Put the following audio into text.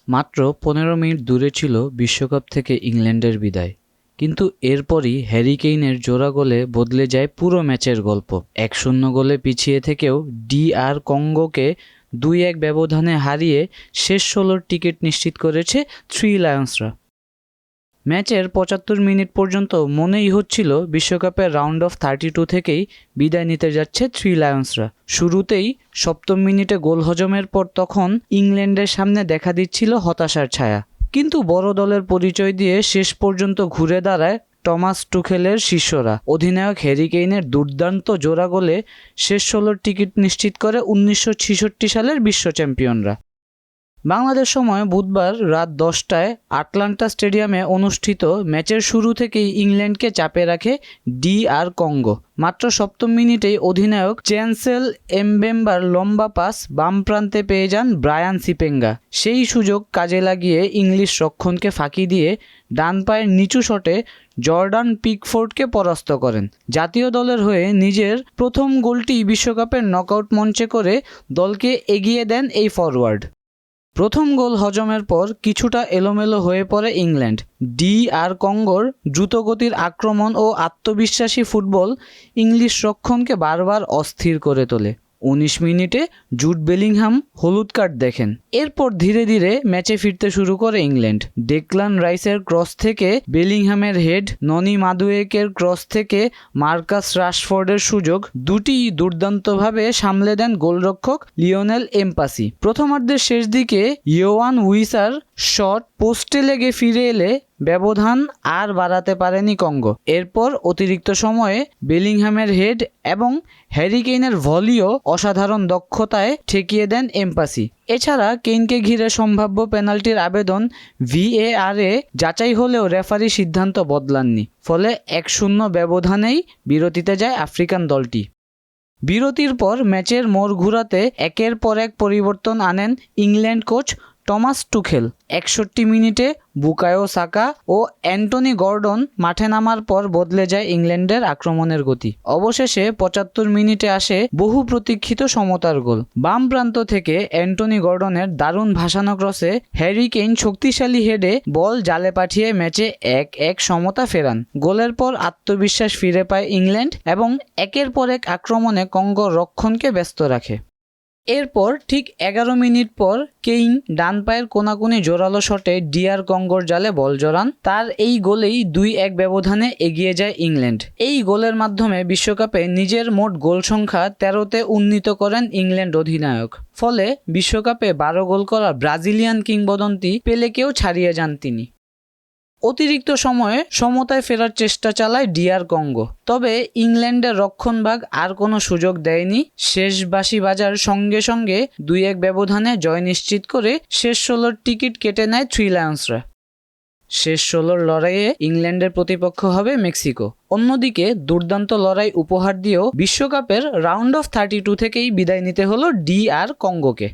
মাত্র ১৫ মিনিট দূরে ছিল বিশ্বকাপ থেকে ইংল্যান্ডের বিদায়, কিন্তু এরপরই হ্যারি কেইনের জোড়া গোলে বদলে যায় পুরো ম্যাচের গল্প। ১-০ গোলে পিছিয়ে থেকেও DR কঙ্গোকে ২-১ ব্যবধানে হারিয়ে শেষ ১৬র টিকিট নিশ্চিত করেছে থ্রি লায়ন্সরা। ম্যাচের ৭৫ মিনিট পর্যন্ত মনেই হচ্ছিল বিশ্বকাপের রাউন্ড অফ 32 থেকেই বিদায় নিতে যাচ্ছে থ্রি লায়ন্সরা। শুরুতেই ৭ম মিনিটে গোল হজমের পর তখন ইংল্যান্ডের সামনে দেখা দিচ্ছিল হতাশার ছায়া, কিন্তু বড় দলের পরিচয় দিয়ে শেষ পর্যন্ত ঘুরে দাঁড়ায় টমাস টুখেলের শিষ্যরা। অধিনায়ক হ্যারি কেইনের দুর্দান্ত জোড়া গোলে শেষ ১৬র টিকিট নিশ্চিত করে ১৯৬৬ সালের বিশ্ব চ্যাম্পিয়নরা। বাংলাদেশ সময় বুধবার রাত ১০টায় আটলান্টা স্টেডিয়ামে অনুষ্ঠিত ম্যাচের শুরু থেকেই ইংল্যান্ডকে চাপে রাখে DR কঙ্গো। মাত্র ৭ম মিনিটেই অধিনায়ক চ্যান্সেল এমবেম্বার লম্বা পাস বাম প্রান্তে পেয়ে যান ব্রায়ান সিপেঙ্গা। সেই সুযোগ কাজে লাগিয়ে ইংলিশ রক্ষণকে ফাঁকি দিয়ে ডান পায়ের নিচু শটে জর্ডান পিকফোর্ডকে পরাস্ত করেন। জাতীয় দলের হয়ে নিজের প্রথম গোলটি বিশ্বকাপের নকআউট মঞ্চে করে দলকে এগিয়ে দেন এই ফরওয়ার্ড। প্রথম গোল হজমের পর কিছুটা এলোমেলো হয়ে পড়ে ইংল্যান্ড। DR কঙ্গোর দ্রুতগতির আক্রমণ ও আত্মবিশ্বাসী ফুটবল ইংলিশ রক্ষণকে বারবার অস্থির করে তোলে। ১৯ মিনিটে জুড বেলিংহাম হলুদ কার্ড দেখেন। এরপর ধীরে ধীরে ম্যাচে ফিরতে শুরু করে ইংল্যান্ড। ডেকলান রাইসের ক্রস থেকে বেলিংহামের হেড, ননি মাদুয়েকের ক্রস থেকে মার্কাস রাশফোর্ডের সুযোগ, দুটিই দুর্দান্তভাবে সামলে দেন গোলরক্ষক লিওনেল এমবাপ্পে। প্রথমার্ধের শেষ দিকে ইয়োয়ান উইসার শট পোস্টে লেগে ফিরে এলে ব্যবধান আর বাড়াতে পারেনি কঙ্গো। এরপর অতিরিক্ত সময়ে বেলিংহামের হেড এবং হ্যারি কেইনের ভলিও অসাধারণ দক্ষতায় ঠেকিয়ে দেন এমবাপ্পে। এছাড়া কেইনকে ঘিরে সম্ভাব্য পেনাল্টির আবেদন VAR-এ যাচাই হলেও রেফারি সিদ্ধান্ত বদলাননি, ফলে ১-০ ব্যবধানেই বিরতিতে যায় আফ্রিকান দলটি। বিরতির পর ম্যাচের মোড় ঘুরাতে একের পর এক পরিবর্তন আনেন ইংল্যান্ড কোচ টমাস টুখেল। ৬১ মিনিটে বুকায়ো সাকা ও অ্যান্টনি গর্ডন মাঠে নামার পর বদলে যায় ইংল্যান্ডের আক্রমণের গতি। অবশেষে ৭৫ মিনিটে আসে বহু প্রতীক্ষিত সমতার গোল। বাম প্রান্ত থেকে অ্যান্টনি গর্ডনের দারুণ ভাসানো ক্রসে হ্যারি কেইন শক্তিশালী হেডে বল জালে পাঠিয়ে ম্যাচে ১-১ সমতা ফেরান। গোলের পর আত্মবিশ্বাস ফিরে পায় ইংল্যান্ড এবং একের পর এক আক্রমণে কঙ্গোর রক্ষণকে ব্যস্ত রাখে। এরপর ঠিক ১১ মিনিট পর কেইন ডান পায়ের কোনাকুনি জোরালো শটে DR কঙ্গোর জালে বল জড়ান। তার এই গোলেই ২-১ ব্যবধানে এগিয়ে যায় ইংল্যান্ড। এই গোলের মাধ্যমে বিশ্বকাপে নিজের মোট গোল সংখ্যা ১৩তে উন্নীত করেন ইংল্যান্ড অধিনায়ক। ফলে বিশ্বকাপে ১২ গোল করা ব্রাজিলিয়ান কিংবদন্তি পেলেকেও ছাড়িয়ে যান তিনি। অতিরিক্ত সময়ে সমতায় ফেরার চেষ্টা চালায় DR কঙ্গো, তবে ইংল্যান্ডের রক্ষণভাগ আর কোনো সুযোগ দেয়নি। শেষ বাঁশি বাজার সঙ্গে সঙ্গে ২-১ ব্যবধানে জয় নিশ্চিত করে শেষ ১৬র টিকিট কেটে নেয় থ্রি লায়ন্সরা। শেষ ১৬র লড়াইয়ে ইংল্যান্ডের প্রতিপক্ষ হবে মেক্সিকো। অন্যদিকে দুর্দান্ত লড়াই উপহার দিয়েও বিশ্বকাপের রাউন্ড অফ 32 থেকেই বিদায় নিতে হলো DR কঙ্গোকে।